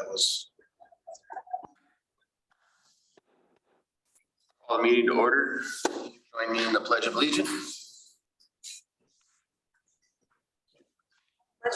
that was. Call the meeting to order. Join me in the Pledge of Allegiance.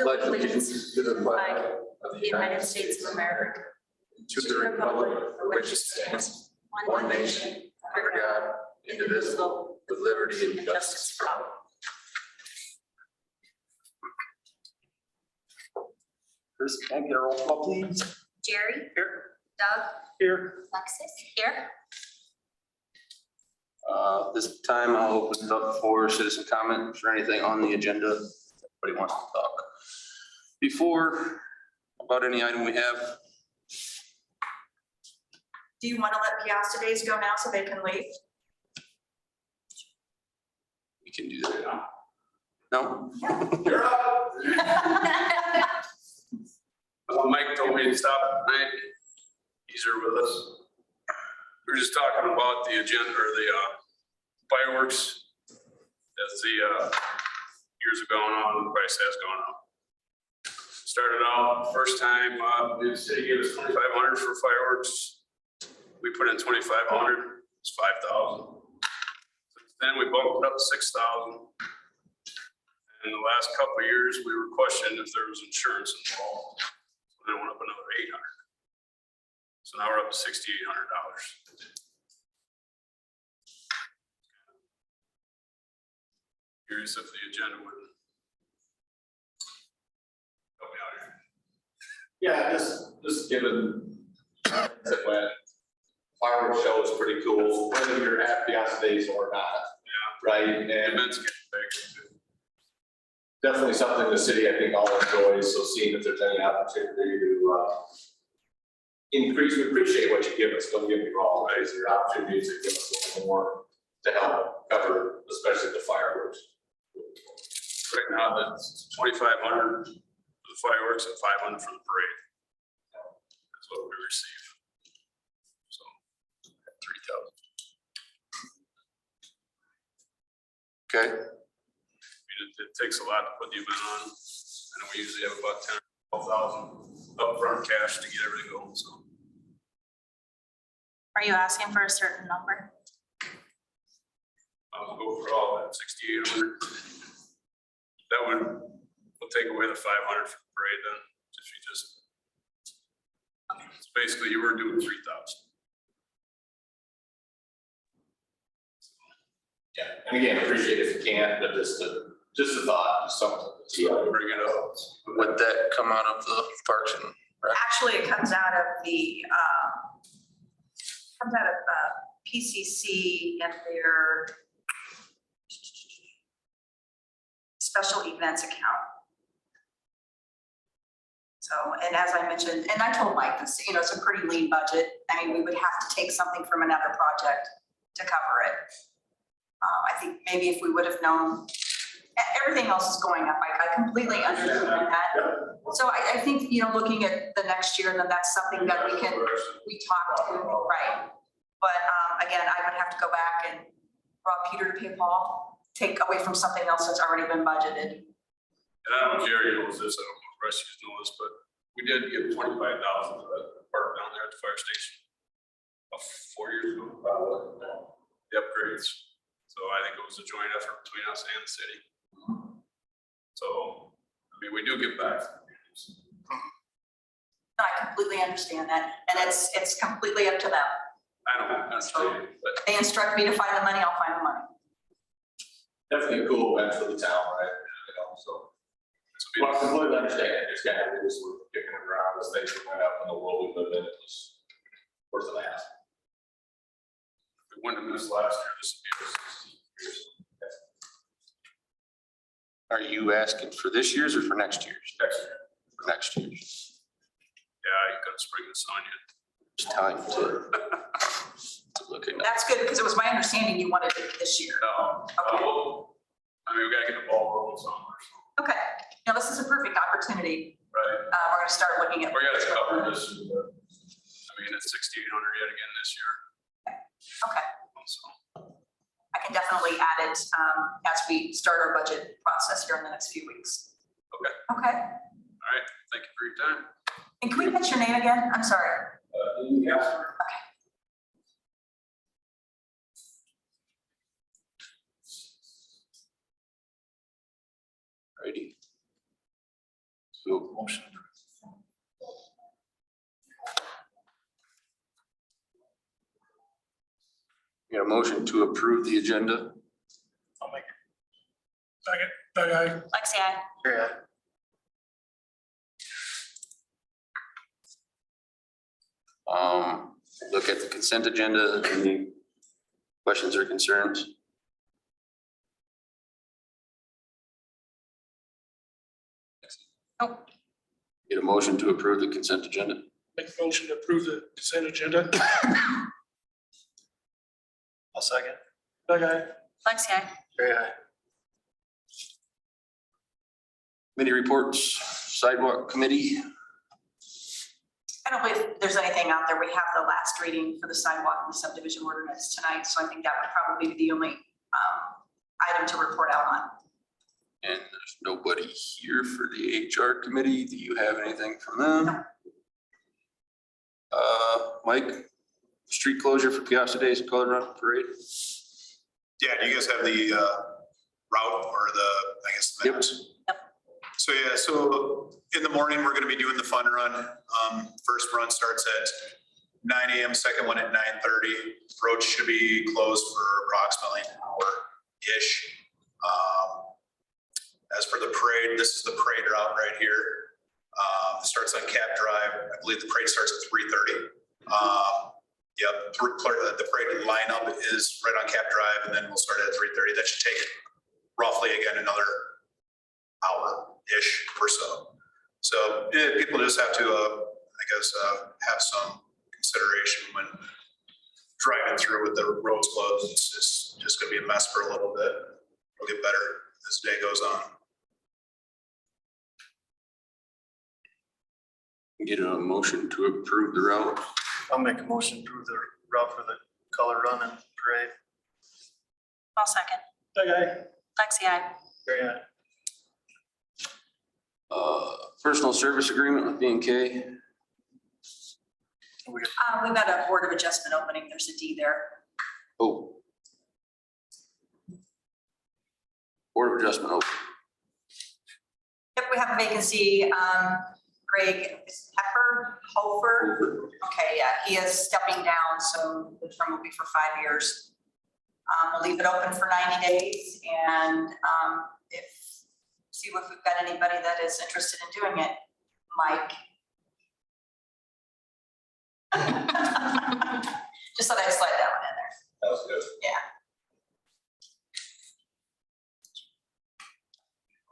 Pledge of allegiance to the flag of the United States of America, to the republic for which it stands, one nation, under God, indivisible, with liberty and justice for all. First, can I get a roll call, please? Jerry, Here. Doug, Here. Alexis, here. This time I'll open it up for citizen comment for anything on the agenda. Everybody wants to talk. Before, about any item we have. Do you want to let Piasta Days go now so they can leave? We can do that now. No? You're up. Mike told me to stop tonight. He's here with us. We were just talking about the agenda or the fireworks. As the years have gone on, the price has gone up. Started out first time, the city gave us 2,500 for fireworks. We put in 2,500. It's 5,000. Then we bumped it up to 6,000. In the last couple of years, we were questioning if there was insurance involved. Then it went up another 800. So now we're up to $6,800. Curious if the agenda would help me out here. Yeah, just given that when fireworks show is pretty cool, whether you're at Piasta Days or not. Yeah. Right, and Events get big. definitely something the city, I think, all enjoys, so seeing if there's any opportunity to increase, we appreciate what you give us, don't get me wrong, right? Is there opportunities to give us a little more to help cover, especially the fireworks? Right now, that's 2,500 for the fireworks and 500 for the parade. That's what we receive. So 3,000. Okay. I mean, it takes a lot to put the event on. I know we usually have about 10, 12,000 upfront cash to get everything going, so. Are you asking for a certain number? Overall, at 6,800. That will take away the 500 for the parade then, if you just. So basically, you were doing 3,000. Yeah, and again, appreciate if you can, but just a thought, just something. So bring it up. Would that come out of the Parks and Rec? Actually, it comes out of the, PCC and their special events account. So, and as I mentioned, and I told Mike this, it's a pretty lean budget. I mean, we would have to take something from another project to cover it. I think maybe if we would have known, everything else is going up. I completely understand that. So I think, looking at the next year, then that's something that we talk to, right? But again, I would have to go back and rob Peter to pay Paul, take away from something else that's already been budgeted. And I don't know if Jerry knows this, I don't know if the rest of you know this, but we did give 25,000 to the park down there at the fire station. About 4 years ago, the upgrades. So I think it was a joint effort between us and the city. So, I mean, we do give back. I completely understand that, and it's completely up to them. I don't understand, but They instruct me to find the money, I'll find the money. Definitely a cool event for the town, right? So. it's Well, I completely understand it, just kind of just were kicking around as things went up in the world we live in, it was worth an ask. if we wouldn't have missed last year, this would be our 16th year. Are you asking for this year's or for next year's? Next year. For next year's. Yeah, you gotta spring this on you. It's time to look at that. That's good, because it was my understanding you wanted it this year. No, Okay. I mean, we gotta get the ball rolling somewhere, so, Okay, now this is a perfect opportunity. right? We're gonna start looking at. We gotta cover this. I mean, it's 6,800 yet again this year. Okay, So, I can definitely add it as we start our budget process here in the next few weeks. okay, Okay, all right, thank you for your time. And can we get your name again? I'm sorry. Yeah. Righty. So motion. We got a motion to approve the agenda. I'll make it. Second, Doug, aye. Lexi, aye. Yeah. Look at the consent agenda. Any questions or concerns? Nope. Get a motion to approve the consent agenda. Make a motion to approve the consent agenda. I'll second. Doug, aye. Lexi, aye. Yeah. Committee reports, sidewalk committee. I don't believe there's anything out there. We have the last reading for the sidewalk and the subdivision ordinance tonight, so I think that would probably be the only item to report out on. And there's nobody here for the HR committee. Do you have anything from them? No. Mike, street closure for Piazza Days and Color Run Parade? Yeah, do you guys have the route or the, I guess, the Yep. maps? Yep. So yeah, so in the morning, we're gonna be doing the fun run. First run starts at 9 AM, second one at 9:30. Road should be closed for approximately an hour-ish. As for the parade, this is the parade route right here. It starts on Cap Drive. I believe the parade starts at 3:30. Yep, the parade lineup is right on Cap Drive, and then we'll start at 3:30. That should take roughly, again, another hour-ish or so. So yeah, people just have to, I guess, have some consideration when driving through with the roads closed. It's just gonna be a mess for a little bit. It'll get better as the day goes on. Get a motion to approve the route. I'll make a motion to approve the route for the color run and parade. I'll second. Doug, aye. Lexi, aye. Yeah. Personal service agreement with B&K. We got We've got a board of adjustment opening. There's a D there. Oh. Board of Adjustment open. Yep, we have a vacancy. Greg Hofer. Okay, yeah, he is stepping down, so the term will be for 5 years. We'll leave it open for 90 days and see if we've got anybody that is interested in doing it. Mike. Just thought I'd slide that one in there. That was good. Yeah.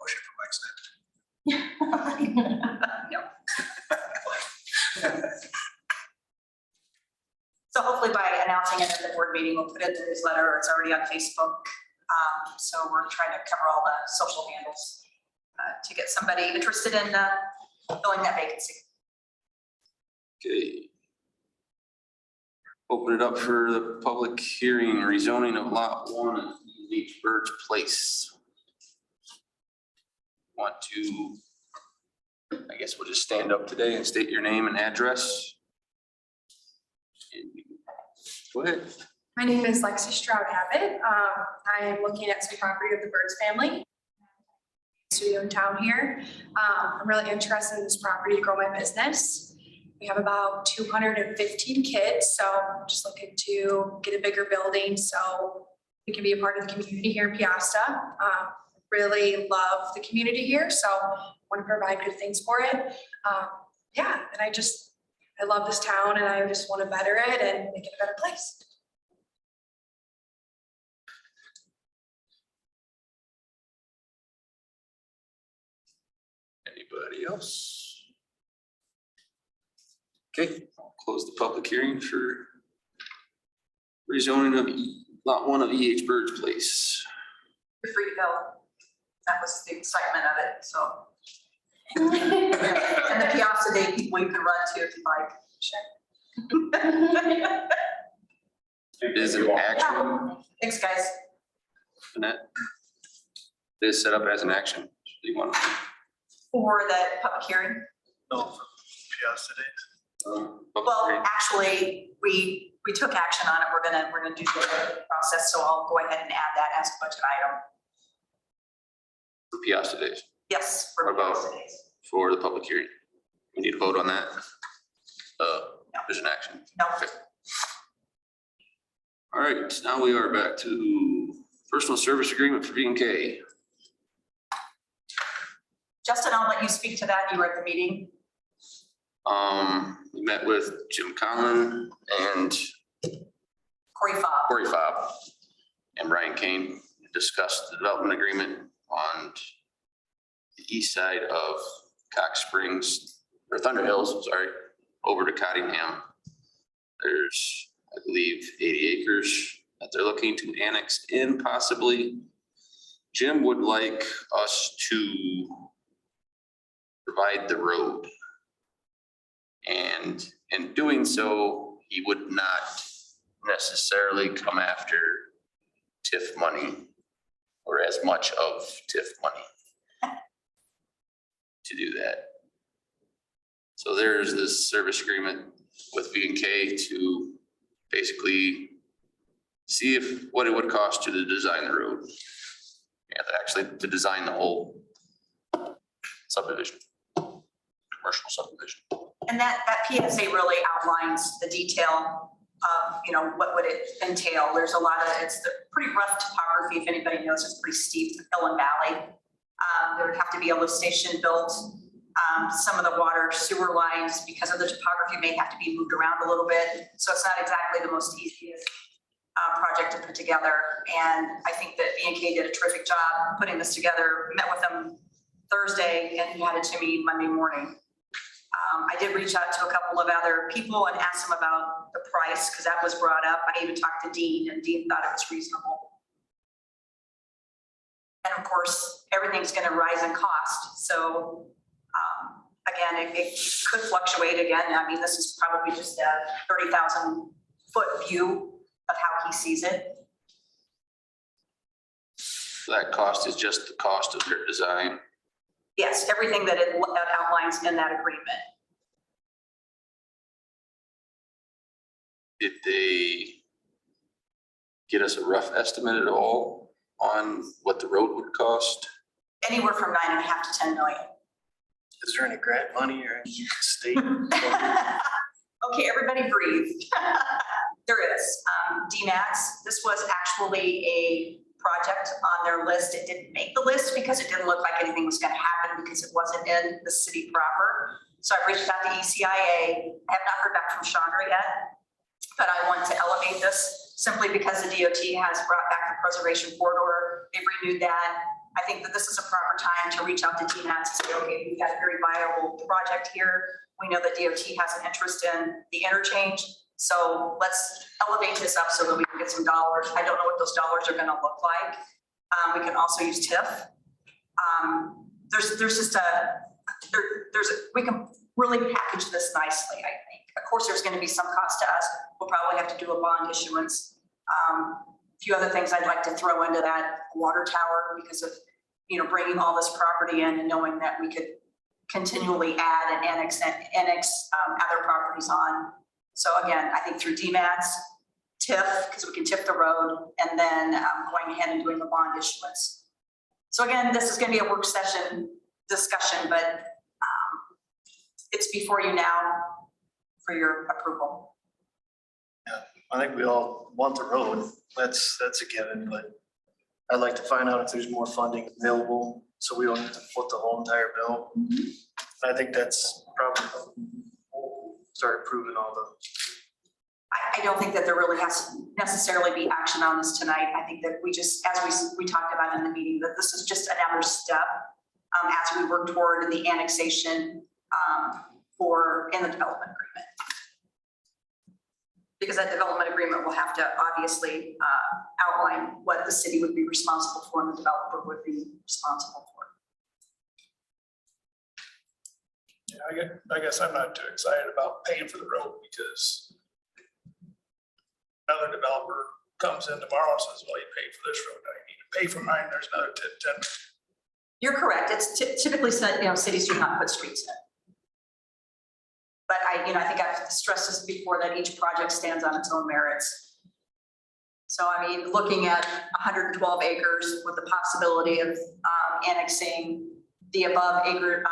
Motion for Mike's name. Yep. So hopefully by announcing it at the board meeting, we'll put it in the newsletter, or it's already on Facebook. So we're trying to cover all the social handles to get somebody interested in filling that vacancy. Okay. Open it up for the public hearing, rezoning of lot 1 at Beach Birch Place. Want to, I guess we'll just stand up today and state your name and address. Go ahead. My name is Lexi Stroud Abbott. I am looking at some property of the Birds family. Studio in town here. I'm really interested in this property to grow my business. We have about 215 kids, so I'm just looking to get a bigger building so we can be a part of the community here in Piasta. Really love the community here, so want to provide good things for it. Yeah, and I love this town and I just want to better it and make it a better place. Anybody else? Okay, I'll close the public hearing for rezoning of lot 1 of EH Birch Place. You're free to go. That was the excitement of it, so. And the Piazza Day people you can run to if you like. Sure. Is it action, Thanks, guys. Annette? It is set up as an action. Do you want? For the public hearing. no, Piasta Days? Well, actually, we took action on it. We're gonna do the process, so I'll go ahead and add that as a budget item. For Piasta Days, Yes. For What about- Piasta Days. for the public hearing. We need to vote on that. There's an action. No. Okay. All right, now we are back to personal service agreement for B&K. Justin, I'll let you speak to that. You were at the meeting. We met with Jim Conlon and Corey Fobb. Corey Fobb and Brian Kane, discussed the development agreement on the east side of Cox Springs, or Thunder Hills, sorry, over to Cottingham. There's, I believe, 80 acres that they're looking to annex in possibly. Jim would like us to provide the road. And in doing so, he would not necessarily come after TIF money or as much of TIF money to do that. So there's this service agreement with V&K to basically see if, what it would cost to design the road. And actually to design the whole subdivision, commercial subdivision. And that PSA really outlines the detail of, what would it entail. There's a lot of, it's the pretty rough topography. If anybody knows, it's pretty steep, the hill and valley. There would have to be a lift station built. Some of the water sewer lines, because of the topography, may have to be moved around a little bit. So it's not exactly the most easiest project to put together. And I think that B&K did a terrific job putting this together. Met with them Thursday and he had it to me Monday morning. I did reach out to a couple of other people and asked them about the price, because that was brought up. I even talked to Dean, and Dean thought it was reasonable. And of course, everything's going to rise in cost. So again, it could fluctuate again. I mean, this is probably just a 30,000 foot view of how he sees it. So that cost is just the cost of their design. Yes, everything that outlines in that agreement. Did they get us a rough estimate at all on what the road would cost? Anywhere from 9.5 to 10 million. Is there any grant money or any state? Okay, everybody breathe. There is. DMAX, this was actually a project on their list. It didn't make the list because it didn't look like anything was going to happen because it wasn't in the city proper. So I reached out to ECIA. I have not heard back from Chandra yet, but I want to elevate this simply because the DOT has brought back the preservation corridor. They've renewed that. I think that this is a proper time to reach out to DMAX and say, okay, we've got a very viable project here. We know that DOT has an interest in the interchange. So let's elevate this up so that we can get some dollars. I don't know what those dollars are going to look like. We can also use TIF. There's just we can really package this nicely, I think. Of course, there's going to be some cost to us. We'll probably have to do a bond issuance. A few other things I'd like to throw into that water tower because of, bringing all this property in and knowing that we could continually add and annex other properties on. So again, I think through DMAX, TIF, because we can TIF the road, and then going ahead and doing the bond issuance. So again, this is going to be a work session discussion, but it's before you now for your approval. I think we all want the road. That's a given, but I'd like to find out if there's more funding available, so we don't have to foot the whole entire bill. I think that's probably, start approving all the. I don't think that there really has to necessarily be action on this tonight. I think that we just, as we talked about in the meeting, that this is just another step as we work toward the annexation in the development agreement. Because that development agreement will have to obviously outline what the city would be responsible for and the developer would be responsible for. Yeah, I guess I'm not too excited about paying for the road because another developer comes in tomorrow and says, well, you paid for this road, now you need to pay for mine, there's another 10. You're correct. It's typically said, cities do not put streets in. But I think I've stressed this before, that each project stands on its own merits. So I mean, looking at 112 acres with the possibility of annexing the above acre,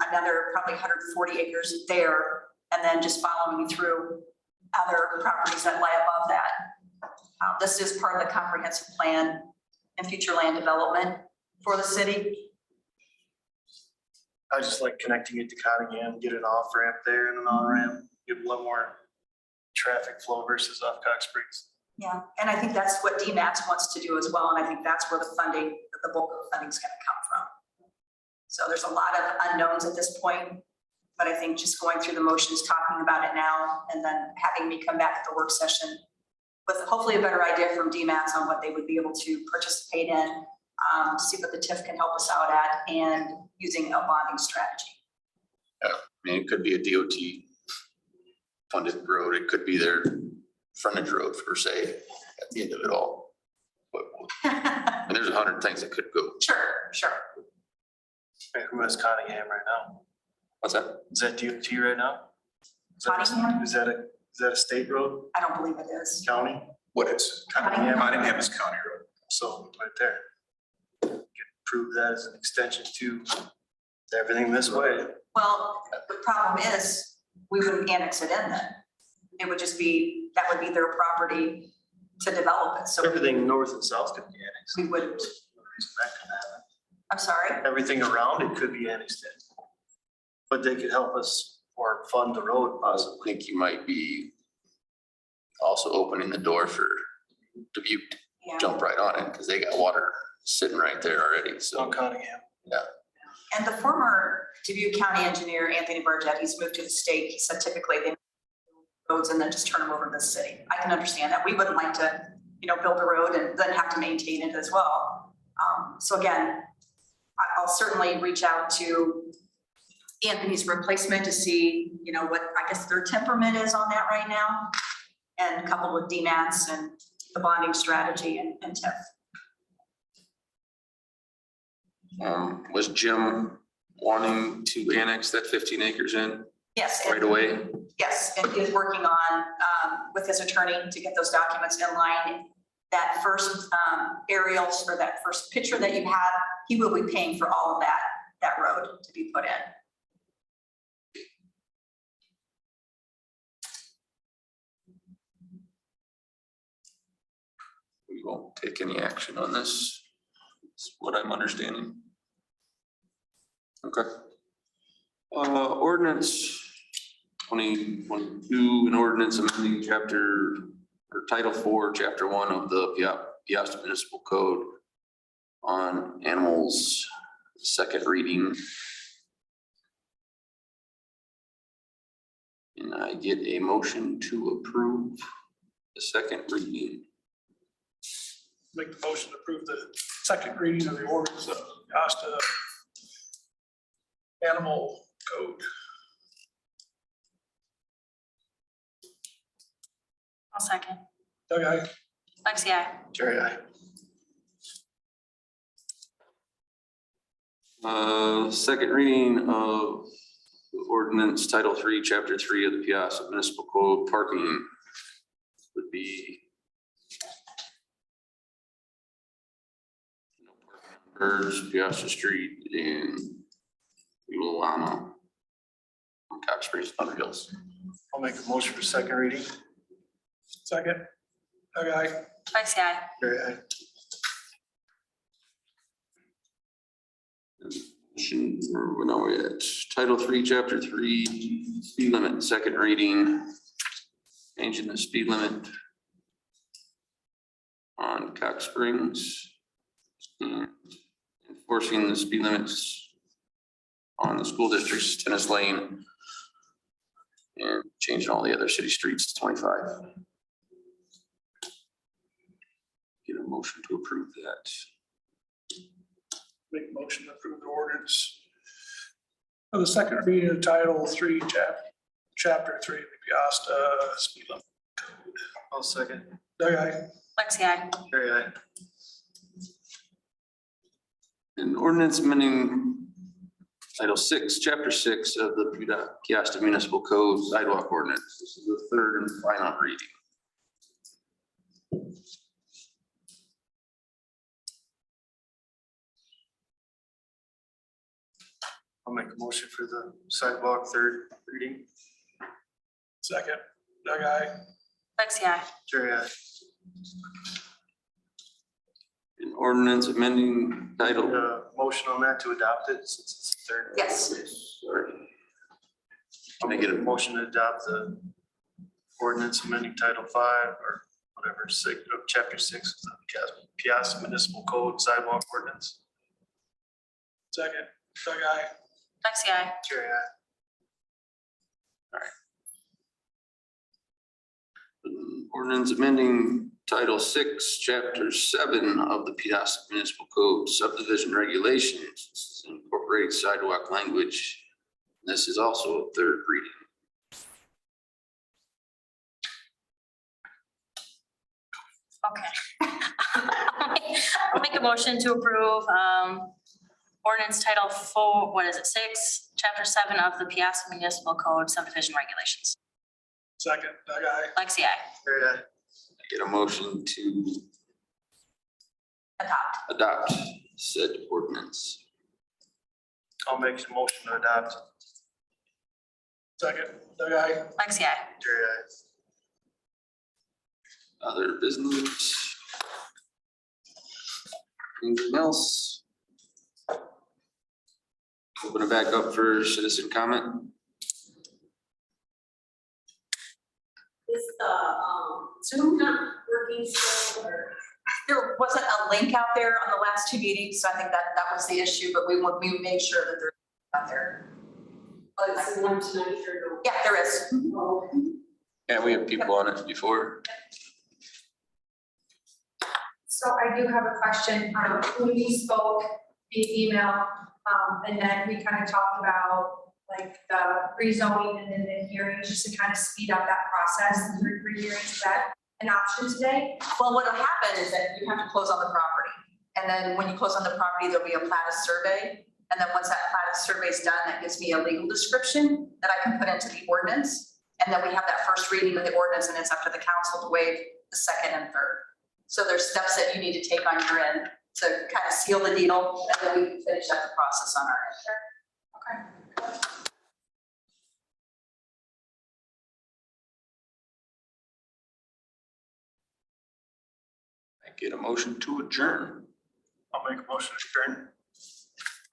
another probably 140 acres there, and then just following through other properties that lie above that. This is part of the comprehensive plan and future land development for the city. I just like connecting it to Cottingham, get an off ramp there and an on ramp, get a little more traffic flow versus off Cox Springs. Yeah, and I think that's what DMAX wants to do as well, and I think that's where the funding, the bulk of the funding is gonna come from. So there's a lot of unknowns at this point, but I think just going through the motions, talking about it now, and then having me come back at the work session with hopefully a better idea from DMAX on what they would be able to participate in, see what the TIF can help us out at, and using a bonding strategy. I mean, it could be a DOT funded road. It could be their frontage road per se at the end of it all. But and there's 100 things that could go. Sure. Hey, who has Cottingham right now? What's that? Is that DOT right now? Cottingham? Is that a state road, I don't believe it is. county? What is, Cottingham. Cottingham is county road. So right there. Can prove that as an extension to everything this way. Well, the problem is, we wouldn't annex it in then. It would just be, that would be their property to develop it, so Everything north and south could be annexed. we wouldn't. That could happen. I'm sorry? Everything around it could be annexed in. But they could help us or fund the road I possibly. think you might be also opening the door for Dubuque to Yeah. jump right on it because they got water sitting right there already. So On Cottingham. And the former Dubuque County engineer, Anthony Burgett, he's moved to the state. He said typically they build roads and then just turn them over to the city. I can understand that. We wouldn't like to, build a road and then have to maintain it as well. So again, I'll certainly reach out to Anthony's replacement to see, what I guess their temperament is on that right now. And coupled with DMAX and the bonding strategy and TIF. Was Jim wanting to annex that 15 acres in Yes. and- right away? Yes, and he is working on, with his attorney to get those documents in line. That first aerials or that first picture that you have, he will be paying for all of that road to be put in. We won't take any action on this, is what I'm understanding. Okay. Ordinance 2022, an ordinance amending chapter or title 4, chapter 1 of the Piasta Municipal Code on animals, second reading. And I get a motion to approve the second reading. Make the motion to approve the second reading of the ordinance of Piasta Animal Code. I'll second. Doug, aye. Lexi, aye. Jerry, I. Second reading of ordinance title 3, chapter 3 of the Piasta Municipal Code, parking would be Birds, Piasta Street, and Ulana, Cox Springs, Thunder Hills. I'll make a motion for second reading. Second. Doug, aye. Lexi, aye. Jerry, I. Where are we at? Title 3, chapter 3, speed limit, second reading. Changing the speed limit on Cox Springs. And enforcing the speed limits on the school district's Tennis Lane. And changing all the other city streets to 25. Get a motion to approve that. Make a motion to approve the ordinance of the second reading of title 3, chapter 3 of the Piasta speed limit code. I'll second. Doug, aye. Lexi, aye. Jerry, I. An ordinance amending Title 6, Chapter 6 of the Piasta Municipal Code Sidewalk Ordinance. This is the third and final reading. I'll make a motion for the sidewalk third reading. Second, Doug, aye. Lexi, I. Jerry, I. An ordinance amending title. Motion on that to adopt it since it's the third. Yes. Sorry. I'll Can I get a motion to adopt the ordinance amending Title 5 or whatever, Chapter 6 of the Piasta Municipal Code Sidewalk Ordinance. Second, Doug, aye. Lexi, I. Jerry, I. Ordinance amending Title 6, Chapter 7 of the Piasta Municipal Code subdivision regulations. This is incorporating sidewalk language. This is also a third reading. Okay. I'll make a motion to approve, ordinance title 4, what is it, 6, chapter 7 of the Piasta Municipal Code subdivision regulations. Second, Doug, aye. Lexi, I. Jerry, I. Get a motion to adopt said ordinance. I'll make a motion to adopt. Second, Doug, aye. Lexi, I. Jerry, I. Other business? Anything else? Open it back up for citizen comment. Is the Zoom not working still or? There wasn't a link out there on the last two meetings, so I think that was the issue, but we made sure that there's out there. Oh, it's the one tonight or no? Yeah, there is. Oh, Yeah, we have people on it before. So I do have a question. When we spoke via email, and then we kind of talked about like the rezoning and then the hearings, just to kind of speed up that process. And three hearings, is that an option today? Well, what'll happen is that you have to close on the property. And then when you close on the property, there'll be a platted survey. And then once that platted survey is done, that gives me a legal description that I can put into the ordinance. And then we have that first reading of the ordinance, and it's up to the council to waive the second and third. So there's steps that you need to take on your end to kind of seal the deal, and then we can finish out the process on our end. Okay. I get a motion to adjourn. I'll make a motion to adjourn.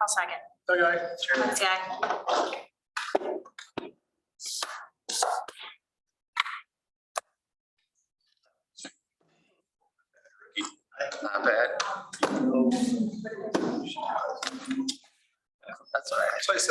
I'll second. Doug, aye. Jerry, Lexi, I. Not bad. That's all right. That's what I said.